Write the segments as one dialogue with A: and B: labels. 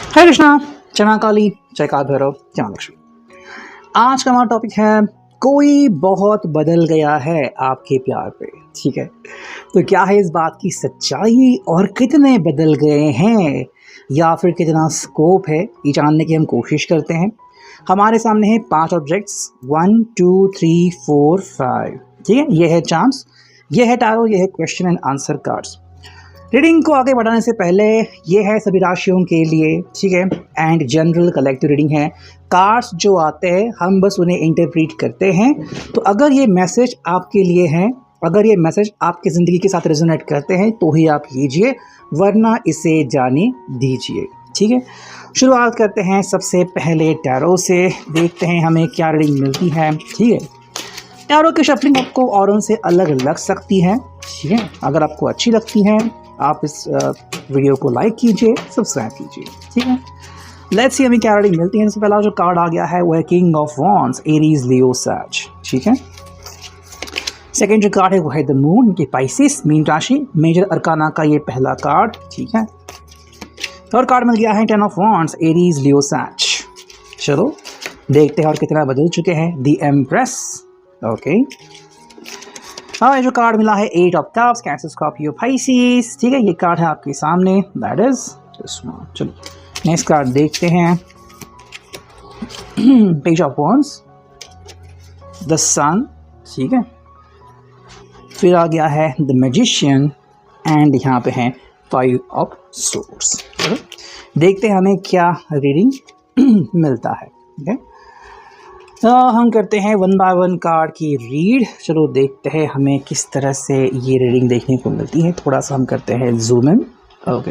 A: हरे कृष्णा, जय मां काली, जय काल भैरव, जय मां लक्ष्मी। आज का हमारा टॉपिक है कोई बहुत बदल गया है आपके प्यार पे। ठीक है, तो क्या है इस बात की सच्चाई और कितने बदल गए हैं या फिर कितना स्कोप है, ये जानने की हम कोशिश करते हैं। हमारे सामने है 5 ऑब्जेक्ट्स, 1 2 3 4 5। ठीक है, ये है चांस, ये है टैरो, ये है question and answer cards. Reading को आगे बढ़ाने से पहले ये है सभी राशियों के लिए, ठीक है, एंड जनरल कलेक्टिव रीडिंग है। कार्ड्स जो आते हैं हम बस उन्हें इंटरप्रीट करते हैं। तो अगर ये मैसेज आपके लिए है, अगर ये मैसेज आपकी ज़िंदगी के साथ रेजोनेट करते हैं तो ही आप लीजिए, वरना इसे जाने दीजिए। ठीक है, शुरुआत करते हैं सबसे पहले टैरो से। देखते हैं हमें क्या रीडिंग मिलती है। ठीक है, टैरो की शफलिंग आपको औरों से अलग लग सकती है। ठीक है, अगर आपको अच्छी लगती है आप इस वीडियो को लाइक कीजिए, सब्सक्राइब कीजिए। ठीक है, लेट्स सी हमें क्या रीडिंग मिलती है। इससे पहला जो कार्ड आ गया है वो है किंग ऑफ वॉन्ड्स, एरीज, लियो, सैज। ठीक है, सेकेंड जो कार्ड है वो है द मून, की पाइसिस, मीन राशि, मेजर अरकाना का ये पहला कार्ड। ठीक है, थर्ड कार्ड मिल गया है 10 ऑफ वॉन्ड्स, एरीज, लियो, सैज। चलो देखते हैं और कितना बदल चुके हैं। The empress, okay. हाँ, जो कार्ड मिला है 8 of cups, cancer, Scorpio, Pisces. ठीक है, ये कार्ड है आपके सामने, दैट इज दिस वन। चलो नेक्स्ट कार्ड देखते हैं। पेज ऑफ वॉन्ड्स, द सन। ठीक है, फिर आ गया है द मैजिशियन एंड यहाँ पे है 5 ऑफ सोर्ड्स। चलो देखते हैं हमें क्या रीडिंग मिलता है। ठीक है, तो हम करते हैं 1 बाय 1 कार्ड की रीड। चलो देखते हैं हमें किस तरह से ये रीडिंग देखने को मिलती है। थोड़ा सा हम करते हैं जूम इन। ओके,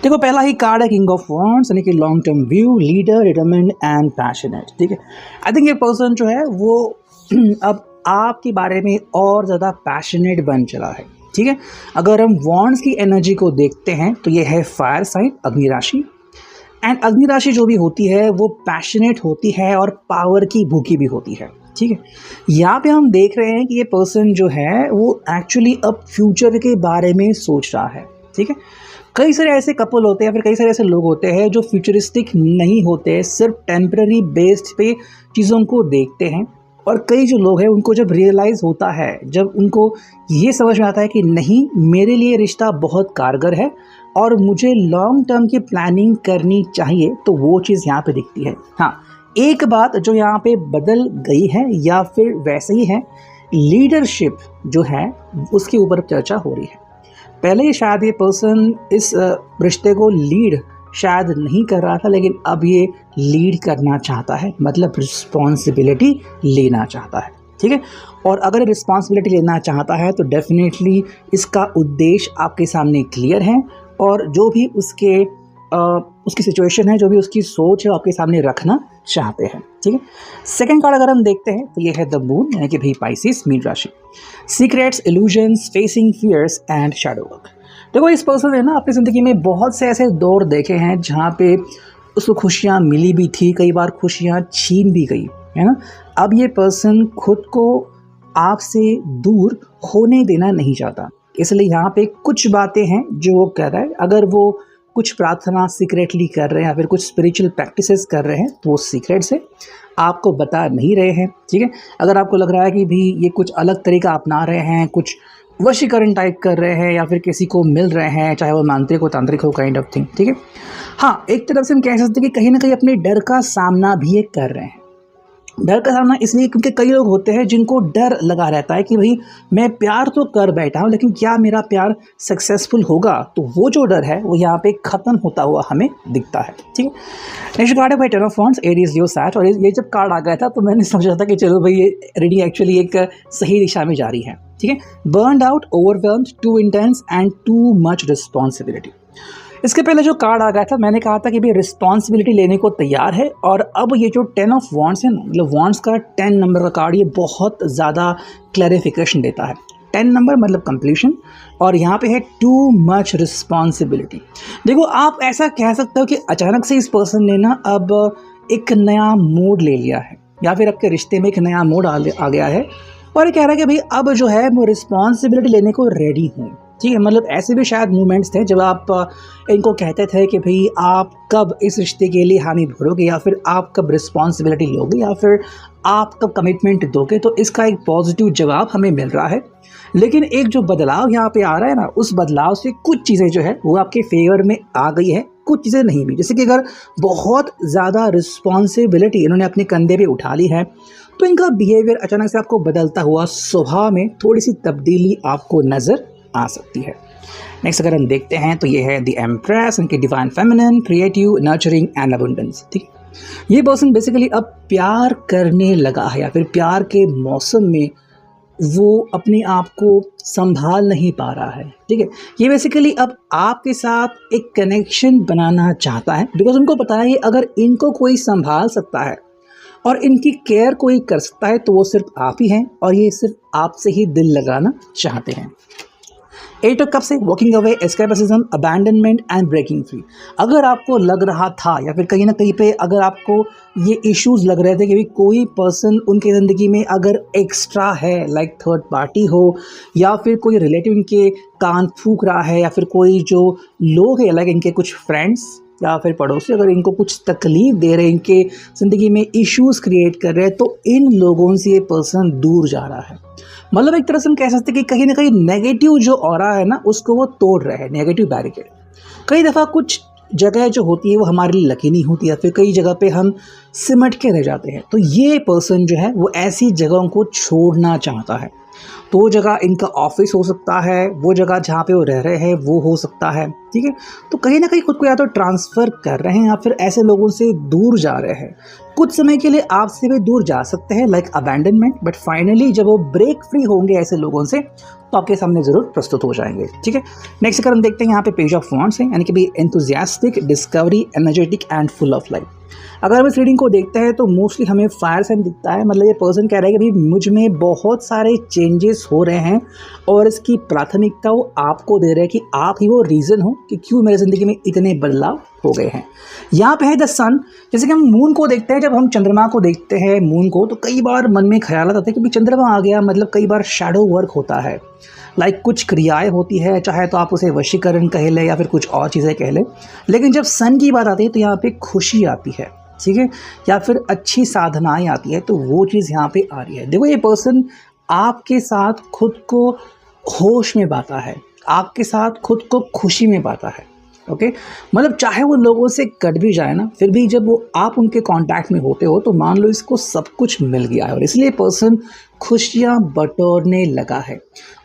A: देखो पहला ही कार्ड है किंग ऑफ वॉन्ड्स, यानी कि long term view, leader, determined and passionate. ठीक है, आई थिंक ये पर्सन जो है वो अब आपके बारे में और ज़्यादा पैशनेट बन चला है। ठीक है, अगर हम वॉन्ड्स की एनर्जी को देखते हैं तो ये है फायर साइन, अग्नि राशि। एंड अग्नि राशि जो भी होती है वो पैशनेट होती है और पावर की भूखी भी होती है। ठीक है, यहाँ पे हम देख रहे हैं कि ये पर्सन जो है वो एक्चुअली अब फ्यूचर के बारे में सोच रहा है। ठीक है, कई सारे ऐसे कपल होते हैं, फिर कई सारे ऐसे लोग होते हैं जो फ्यूचरिस्टिक नहीं होते, सिर्फ टेम्पररी बेस्ड पे चीज़ों को देखते हैं। और कई जो लोग हैं उनको जब रियलाइज़ होता है, जब उनको ये समझ में आता है कि नहीं, मेरे लिए रिश्ता बहुत कारगर है और मुझे लॉन्ग टर्म की प्लानिंग करनी चाहिए, तो वो चीज़ यहाँ पे दिखती है। हाँ, एक बात जो यहाँ पे बदल गई है या फिर वैसे ही है, लीडरशिप जो है उसके ऊपर चर्चा हो रही है। पहले शायद ये पर्सन इस रिश्ते को लीड शायद नहीं कर रहा था, लेकिन अब ये लीड करना चाहता है, मतलब रिस्पॉन्सिबिलिटी लेना चाहता है। ठीक है, और अगर रिस्पॉन्सिबिलिटी लेना चाहता है तो डेफिनेटली इसका उद्देश्य आपके सामने क्लियर है और जो भी उसकी सिचुएशन है, जो भी उसकी सोच है, आपके सामने रखना चाहते हैं। ठीक है, सेकंड कार्ड अगर हम देखते हैं तो ये है द मून, यानी कि भाई पाइसिस, मीन राशि, secrets, illusions, facing fears and shadow work. देखो इस पर्सन ने ना अपनी ज़िंदगी में बहुत से ऐसे दौर देखे हैं जहाँ पे उसको खुशियाँ मिली भी थी, कई बार खुशियाँ छीन भी गई, है ना। अब ये पर्सन खुद को आपसे दूर होने देना नहीं चाहता, इसलिए यहाँ पे कुछ बातें हैं जो वो कर रहा है। अगर वो कुछ प्रार्थना सीक्रेटली कर रहे हैं या फिर कुछ स्पिरिचुअल प्रैक्टिसेस कर रहे हैं तो वो सीक्रेट से आपको बता नहीं रहे हैं। ठीक है, अगर आपको लग रहा है कि भी ये कुछ अलग तरीका अपना रहे हैं, कुछ वशीकरण टाइप कर रहे हैं या फिर किसी को मिल रहे हैं, चाहे वो मांत्रिक हो, तांत्रिक हो, काइंड ऑफ थिंग। ठीक है, हाँ, एक तरफ से हम कह सकते हैं कि कहीं ना कहीं अपने डर का सामना भी ये कर रहे हैं। डर का सामना इसलिए क्योंकि कई लोग होते हैं जिनको डर लगा रहता है कि भाई मैं प्यार तो कर बैठा हूँ, लेकिन क्या मेरा प्यार सक्सेसफुल होगा। तो वो जो डर है वो यहाँ पे ख़त्म होता हुआ हमें दिखता है। ठीक है, नेक्स्ट कार्ड है भाई 10 ऑफ वॉन्ड्स, एरीज, लियो, सैज। और ये जब कार्ड आ गया था तो मैंने सोचा था कि चलो भाई ये रीडिंग एक्चुअली एक सही दिशा में जा रही है। ठीक है, burned out, overwhelmed, too intense and too much responsibility. इसके पहले जो कार्ड आ गया था मैंने कहा था कि भाई रिस्पॉन्सिबिलिटी लेने को तैयार है, और अब ये जो 10 ऑफ वॉन्ड्स है ना, मतलब वॉन्ड्स का 10 नंबर का कार्ड, ये बहुत ज़्यादा क्लैरिफिकेशन देता है। 10 नंबर मतलब कंप्लीशन, और यहाँ पे है टू मच रिस्पॉन्सिबिलिटी। देखो आप ऐसा कह सकते हो कि अचानक से इस पर्सन ने ना अब एक नया मोड ले लिया है, या फिर आपके रिश्ते में एक नया मोड आ गया है, और ये कह रहा है कि भाई अब जो है मैं रिस्पॉन्सिबिलिटी लेने को रेडी हूँ। ठीक है। मतलब ऐसे भी शायद मोमेंट्स थे जब आप इनको कहते थे कि भाई आप कब इस रिश्ते के लिए हामी भरोगे, या फिर आप कब रिस्पॉन्सिबिलिटी लोगे, या फिर आप कब कमिटमेंट दोगे। तो इसका एक पॉजिटिव जवाब हमें मिल रहा है। लेकिन एक जो बदलाव यहाँ पे आ रहा है ना, उस बदलाव से कुछ चीज़ें जो है वो आपके फेवर में आ गई है, कुछ चीज़ें नहीं भी। जैसे कि अगर बहुत ज़्यादा रिस्पॉन्सिबिलिटी इन्होंने अपने कंधे पे उठा ली है, तो इनका बिहेवियर अचानक से आपको बदलता हुआ स्वभाव में थोड़ी सी तब्दीली आपको नज़र आ सकती है। नेक्स्ट अगर हम देखते हैं तो ये है द एम्प्रेस, इनकी divine feminine, creative, nurturing and abundance. ठीक है, ये पर्सन बेसिकली अब प्यार करने लगा है, या फिर प्यार के मौसम में वो अपने आप को संभाल नहीं पा रहा है। ठीक है, ये बेसिकली अब आपके साथ एक कनेक्शन बनाना चाहता है, बिकॉज उनको पता है अगर इनको कोई संभाल सकता है और इनकी केयर कोई कर सकता है तो वो सिर्फ आप ही हैं, और ये सिर्फ आपसे ही दिल लगाना चाहते हैं। 8 ऑफ कप से walking away, escapism, abandonment and breaking free. अगर आपको लग रहा था या फिर कहीं ना कहीं पे अगर आपको ये इश्यूज लग रहे थे कि कोई पर्सन उनकी ज़िंदगी में अगर एक्स्ट्रा है, लाइक थर्ड पार्टी हो, या फिर कोई रिलेटिव इनके कान फूंक रहा है, या फिर कोई जो लोग हैं लाइक इनके कुछ फ्रेंड्स या फिर पड़ोसी अगर इनको कुछ तकलीफ दे रहे हैं, इनके ज़िंदगी में इश्यूज़ क्रिएट कर रहे हैं, तो इन लोगों से ये पर्सन दूर जा रहा है। मतलब एक तरह से हम कह सकते हैं कि कहीं ना कहीं नेगेटिव जो ऑरा है ना, उसको वो तोड़ रहे हैं, नेगेटिव बैरिकेड। कई दफ़ा कुछ जगह जो होती है वो हमारे लिए लकी नहीं होती, या फिर कई जगह पे हम सिमट के रह जाते हैं। तो ये पर्सन जो है वो ऐसी जगहों को छोड़ना चाहता है। तो वो जगह इनका ऑफिस हो सकता है, वो जगह जहाँ पे वो रह रहे हैं वो हो सकता है। ठीक है, तो कहीं ना कहीं खुद को या तो ट्रांसफ़र कर रहे हैं या फिर ऐसे लोगों से दूर जा रहे हैं। कुछ समय के लिए आपसे भी दूर जा सकते हैं, लाइक अबैंडनमेंट, बट फाइनली जब वो ब्रेक फ्री होंगे ऐसे लोगों से तो आपके सामने ज़रूर प्रस्तुत हो जाएंगे। ठीक है, नेक्स्ट अगर हम देखते हैं यहाँ पे पेज ऑफ वॉन्ड्स है, यानी कि भी enthusiastic, discovery, energetic and full of life. अगर हम इस रीडिंग को देखते हैं तो मोस्टली हमें फायर साइन दिखता है। मतलब ये पर्सन कह रहा है कि भाई मुझ में बहुत सारे चेंजेस हो रहे हैं, और इसकी प्राथमिकता वो आपको दे रहे हैं कि आप ही वो रीज़न हो कि क्यों मेरी ज़िंदगी में इतने बदलाव हो गए हैं। यहाँ पे है द सन। जैसे कि हम मून को देखते हैं, जब हम चंद्रमा को देखते हैं मून को, तो कई बार मन में ख्याल आता है कि भाई चंद्रमा आ गया, मतलब कई बार शैडो वर्क होता है, लाइक कुछ क्रियाएं होती है, चाहे तो आप उसे वशीकरण कह लें या फिर कुछ और चीज़ें कह लें। लेकिन जब सन की बात आती है तो यहाँ पे खुशी आती है, ठीक है, या फिर अच्छी साधनाएं आती है, तो वो चीज़ यहाँ पे आ रही है। देखो ये पर्सन आपके साथ खुद को होश में पाता है, आपके साथ खुद को खुशी में पाता है। ओके, मतलब चाहे वो लोगों से कट भी जाए ना, फिर भी जब वो आप उनके कांटेक्ट में होते हो तो मान लो इसको सब कुछ मिल गया है, और इसलिए पर्सन खुशियाँ बटोरने लगा है।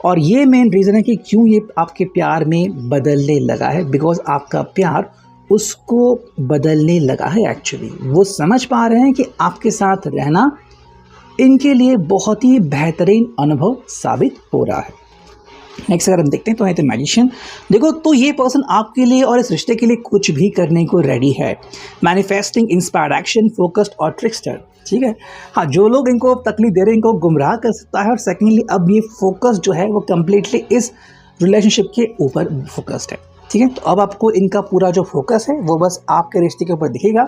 A: और ये मेन रीज़न है कि क्यों ये आपके प्यार में बदलने लगा है, बिकॉज आपका प्यार उसको बदलने लगा है। एक्चुअली वो समझ पा रहे हैं कि आपके साथ रहना इनके लिए बहुत ही बेहतरीन अनुभव साबित हो रहा है। नेक्स्ट अगर हम देखते हैं तो है द मैजिशियन। देखो तो ये पर्सन आपके लिए और इस रिश्ते के लिए कुछ भी करने को रेडी है। मैनिफेस्टिंग, इंस्पायर्ड एक्शन, फोकस्ड और ट्रिक्स्टर। ठीक है, हाँ, जो लोग इनको तकलीफ दे रहे हैं इनको गुमराह कर सकता है, और सेकेंडली अब ये फोकस जो है वो कम्प्लीटली इस रिलेशनशिप के ऊपर फोकस्ड है। ठीक है, तो अब आपको इनका पूरा जो फोकस है वो बस आपके रिश्ते के ऊपर दिखेगा।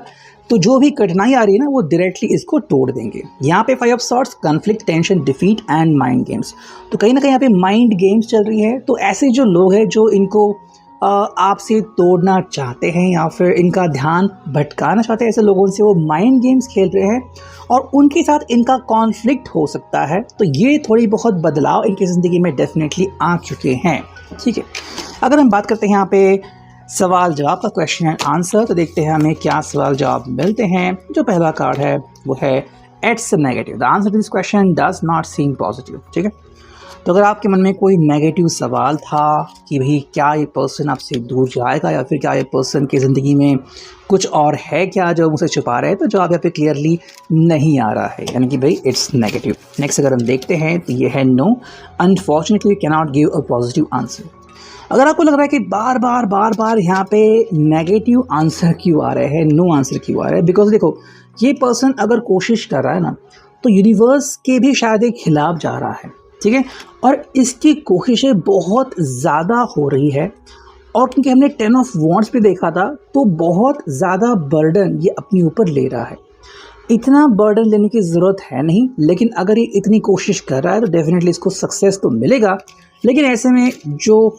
A: तो जो भी कठिनाई आ रही है ना वो डायरेक्टली इसको तोड़ देंगे। यहाँ पे 5 of swords, conflict, tension, defeat and mind games. तो कहीं ना कहीं यहाँ पे माइंड गेम्स चल रही है। तो ऐसे जो लोग हैं जो इनको आपसे तोड़ना चाहते हैं या फिर इनका ध्यान भटकाना चाहते हैं, ऐसे लोगों से वो माइंड गेम्स खेल रहे हैं, और उनके साथ इनका कॉन्फ्लिक्ट हो सकता है। तो ये थोड़ी बहुत बदलाव इनकी ज़िंदगी में डेफिनेटली आ चुके हैं। ठीक है, अगर हम बात करते हैं यहाँ पे सवाल जवाब का, क्वेश्चन एंड आंसर, तो देखते हैं हमें क्या सवाल जवाब मिलते हैं। जो पहला कार्ड है वो है it's negative. The answer to this question does not seem positive. ठीक है, तो अगर आपके मन में कोई नेगेटिव सवाल था कि भाई क्या ये पर्सन आपसे दूर जाएगा, या फिर क्या ये पर्सन की ज़िंदगी में कुछ और है क्या जो मुझसे छुपा रहे हैं, तो जवाब यहाँ पे क्लियरली नहीं आ रहा है, यानी कि भाई इट्स नेगेटिव। नेक्स्ट अगर हम देखते हैं तो ये है no, unfortunately we cannot give a positive answer. अगर आपको लग रहा है कि बार बार यहाँ पे नेगेटिव आंसर क्यों आ रहे हैं, नो आंसर क्यों आ रहे हैं, बिकॉज देखो ये पर्सन अगर कोशिश कर रहा है ना, तो यूनिवर्स के भी शायद एक खिलाफ जा रहा है। ठीक है, और इसकी कोशिशें बहुत ज़्यादा हो रही है, और क्योंकि हमने 10 ऑफ वॉन्ड्स पे देखा था तो बहुत ज़्यादा बर्डन ये अपने ऊपर ले रहा है। इतना बर्डन लेने की ज़रूरत है नहीं, लेकिन अगर ये इतनी कोशिश कर रहा है तो डेफिनेटली इसको सक्सेस तो मिलेगा। लेकिन ऐसे में जो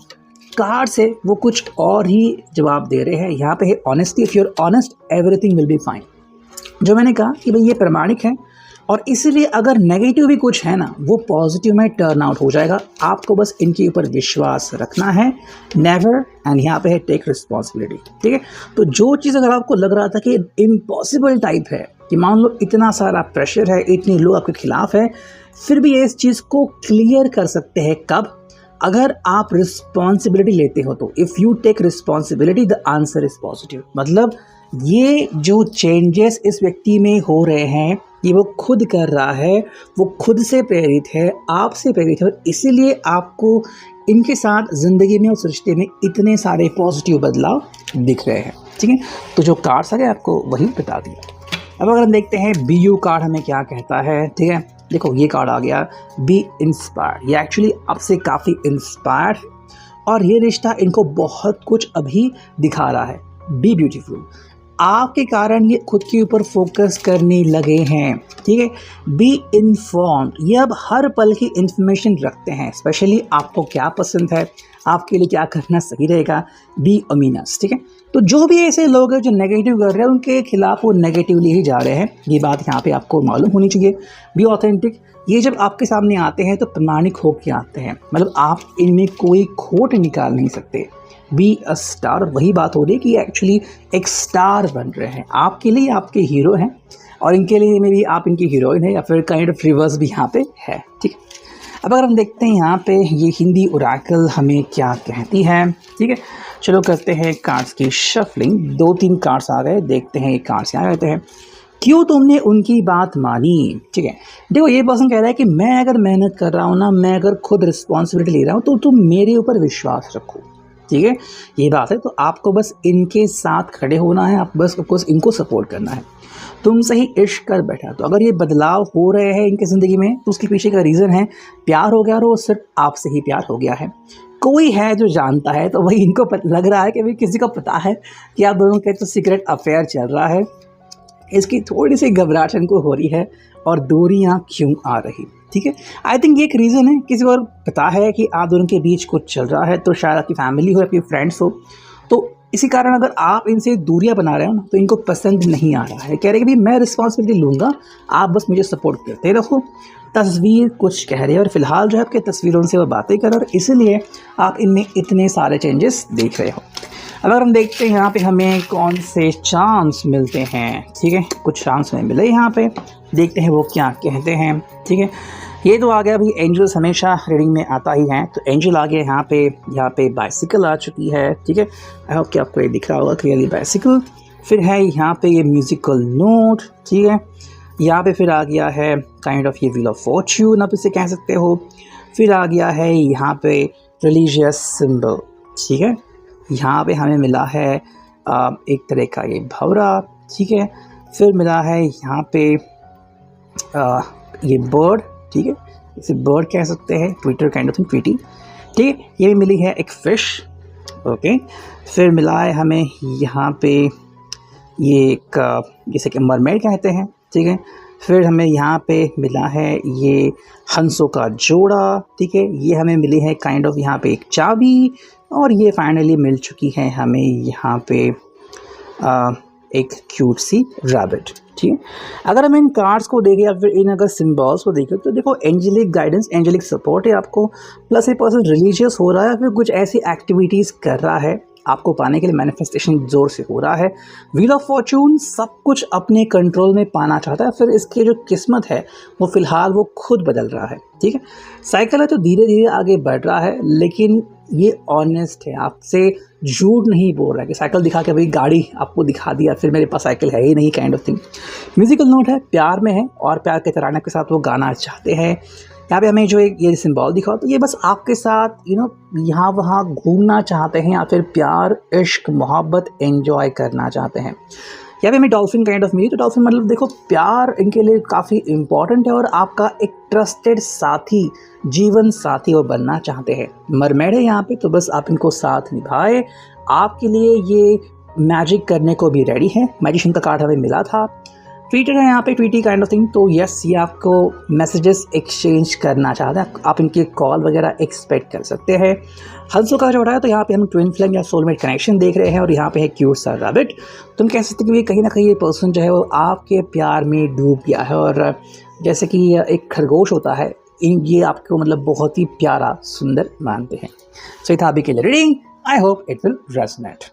A: कार्ड्स है वो कुछ और ही जवाब दे रहे हैं। यहाँ पे है honesty, if you are honest everything will be fine. जो मैंने कहा कि भाई ये प्रमाणिक है और इसीलिए अगर नेगेटिव भी कुछ है ना वो पॉजिटिव में टर्न आउट हो जाएगा। आपको बस इनके ऊपर विश्वास रखना है, नेवर, एंड यहाँ पे है टेक रिस्पॉन्सिबिलिटी। ठीक है, तो जो चीज़ अगर आपको लग रहा था कि इम्पॉसिबल टाइप है कि मान लो इतना सारा प्रेशर है, इतने लोग आपके खिलाफ है, फिर भी ये इस चीज़ को क्लियर कर सकते हैं कब? अगर आप रिस्पॉन्सिबिलिटी लेते हो तो। If you take responsibility the answer is positive. मतलब ये जो चेंजेस इस व्यक्ति में हो रहे हैं ये वो खुद कर रहा है, वो खुद से प्रेरित है, आपसे प्रेरित है, और इसीलिए आपको इनके साथ ज़िंदगी में और रिश्ते में इतने सारे पॉजिटिव बदलाव दिख रहे हैं। ठीक है, तो जो कार्ड्स आ गए आपको वही बता दिया। अब अगर हम देखते हैं BU कार्ड हमें क्या कहता है। ठीक है, देखो ये कार्ड आ गया, बी इंस्पायर्ड। ये एक्चुअली आपसे काफ़ी इंस्पायर्ड और ये रिश्ता इनको बहुत कुछ अभी दिखा रहा है। बी ब्यूटीफुल, आपके कारण ये खुद के ऊपर फोकस करने लगे हैं। ठीक है, बी इन्फॉर्म्ड, ये अब हर पल की इंफॉर्मेशन रखते हैं, स्पेशली आपको क्या पसंद है, आपके लिए क्या करना सही रहेगा। Be ominous. ठीक है, तो जो भी ऐसे लोग हैं जो नेगेटिव कर रहे हैं उनके खिलाफ वो नेगेटिवली ही जा रहे हैं, ये बात यहाँ पे आपको मालूम होनी चाहिए। बी ऑथेंटिक, ये जब आपके सामने आते हैं तो प्रमाणिक होकर आते हैं, मतलब आप इनमें कोई खोट निकाल नहीं सकते। बी अ स्टार, वही बात हो रही है कि एक्चुअली एक स्टार बन रहे हैं, आपके लिए आपके हीरो हैं और इनके लिए में भी आप इनकी हीरोइन है या फिर काइंड ऑफ रिवर्स भी यहाँ पे है। ठीक है, अब अगर हम देखते हैं यहाँ पे ये हिंदी ओरेकल हमें क्या कहती है। ठीक है, चलो करते हैं कार्ड्स की शफलिंग। 2-3 कार्ड्स आ गए, देखते हैं ये कार्ड्स यहाँ रहते हैं। क्यों तुमने उनकी बात मानी? ठीक है, देखो ये पर्सन कह रहा है कि मैं अगर मेहनत कर रहा हूँ ना, मैं अगर खुद रिस्पॉन्सिबिलिटी ले रहा हूँ तो तुम मेरे ऊपर विश्वास रखो। ठीक है, ये बात है, तो आपको बस इनके साथ खड़े होना है, आप बस इनको सपोर्ट करना है। तुमसे ही इश्क कर बैठा, तो अगर ये बदलाव हो रहे हैं इनकी ज़िंदगी में तो उसके पीछे का रीज़न है प्यार हो गया और वो सिर्फ आपसे ही प्यार हो गया है। कोई है जो जानता है, तो वही इनको लग रहा है कि भाई किसी को पता है कि आप दोनों का तो सीक्रेट अफेयर चल रहा है। इसकी थोड़ी सी घबराहट इनको हो रही है और दूरियां क्यों आ रही। ठीक है, आई थिंक ये एक रीज़न है, किसी को पता है कि आप दोनों के बीच कुछ चल रहा है, तो शायद आपकी फैमिली हो, आपकी फ्रेंड्स हो, तो इसी कारण अगर आप इनसे दूरियां बना रहे हो ना तो इनको पसंद नहीं आ रहा है। कह रहे कि भाई मैं रिस्पॉन्सिबिलिटी लूँगा, आप बस मुझे सपोर्ट करते रहो। तस्वीर कुछ कह रही है और फिलहाल जो है आपके तस्वीरों से वो बातें कर रहे और इसीलिए आप इनमें इतने सारे चेंजेस देख रहे हो। अगर हम देखते हैं यहाँ पे हमें कौन से चांस मिलते हैं। ठीक है, कुछ चांस हमें मिले यहाँ पे, देखते हैं वो क्या कहते हैं। ठीक है, ये तो आ गया भाई, एंजल्स हमेशा रीडिंग में आता ही है, तो एंजल आ गया यहाँ पे बाइसिकल आ चुकी है। ठीक है, आई होप कि आपको ये दिख रहा होगा क्लियरली बाइसिकल। फिर है यहाँ पे ये म्यूजिकल नोट। ठीक है, यहाँ पे फिर आ गया है काइंड ऑफ ये व्हील ऑफ फॉर्च्यून आप इसे कह सकते हो। फिर आ गया है यहाँ पे रिलीजियस सिंबल। ठीक है, यहाँ पे हमें मिला है एक तरह का ये भंवरा। ठीक है, फिर मिला है यहाँ पे ये बर्ड। ठीक है, इसे बर्ड कह सकते हैं, Twitter kind of thing, Tweety. ठीक है, ये भी मिली है एक फिश। ओके, फिर मिला है हमें यहाँ पे ये एक जैसे कि मरमेड कहते हैं। ठीक है, फिर हमें यहाँ पे मिला है ये हंसों का जोड़ा। ठीक है, ये हमें मिली है काइंड ऑफ यहाँ पे एक चाबी, और ये फाइनली मिल चुकी है हमें यहाँ पे एक क्यूट सी रैबिट। ठीक है, अगर हम इन कार्ड्स को देखें या फिर इन अगर सिम्बल्स को देखें तो देखो एंजेलिक गाइडेंस, एंजेलिक सपोर्ट है आपको, प्लस ये पर्सन रिलीजियस हो रहा है, फिर कुछ ऐसी एक्टिविटीज़ कर रहा है आपको पाने के लिए, मैनिफेस्टेशन जोर से हो रहा है। व्हील ऑफ फॉर्चून सब कुछ अपने कंट्रोल में पाना चाहता है, फिर इसकी जो किस्मत है वो फ़िलहाल वो खुद बदल रहा है। ठीक है, साइकिल है तो धीरे धीरे आगे बढ़ रहा है, लेकिन ये ऑनेस्ट है, आपसे झूठ नहीं बोल रहा है कि साइकिल दिखा के भाई गाड़ी आपको दिखा दिया फिर मेरे पास साइकिल है ही नहीं kind of thing. Musical note है, प्यार में है और प्यार के तराने के साथ वो गाना चाहते हैं। यहाँ पे हमें जो एक ये सिंबल दिखा तो ये बस आपके साथ यहाँ वहाँ घूमना चाहते हैं या फिर प्यार, इश्क, मोहब्बत एंजॉय करना चाहते हैं। यहाँ पे हमें डॉल्फिन काइंड ऑफ मिली, तो डॉल्फिन मतलब देखो प्यार इनके लिए काफ़ी इम्पॉर्टेंट है और आपका एक ट्रस्टेड साथी, जीवन साथी वो बनना चाहते हैं। मरमेड है यहाँ पे, तो बस आप इनको साथ निभाए, आपके लिए ये मैजिक करने को भी रेडी है। मैजिशियन का कार्ड हमें मिला था। ट्वीटर है यहाँ पे, ट्वीटी काइंड ऑफ थिंग। तो यस, ये आपको मैसेजेस एक्सचेंज करना चाहते हैं, आप इनके कॉल वगैरह एक्सपेक्ट कर सकते हैं। हंसो का जो है तो यहाँ पे हम ट्विन फ्लेम या सोलमेट कनेक्शन देख रहे हैं, और यहाँ पे है क्यूट सा रैबिट। तुम कह सकते हैं कि कहीं ना कहीं ये पर्सन जो है वो आपके प्यार में डूब गया है, और जैसे कि एक खरगोश होता है, ये आपको मतलब बहुत ही प्यारा सुंदर मानते हैं। सो ये था अभी के लिए reading. I hope it will resonate.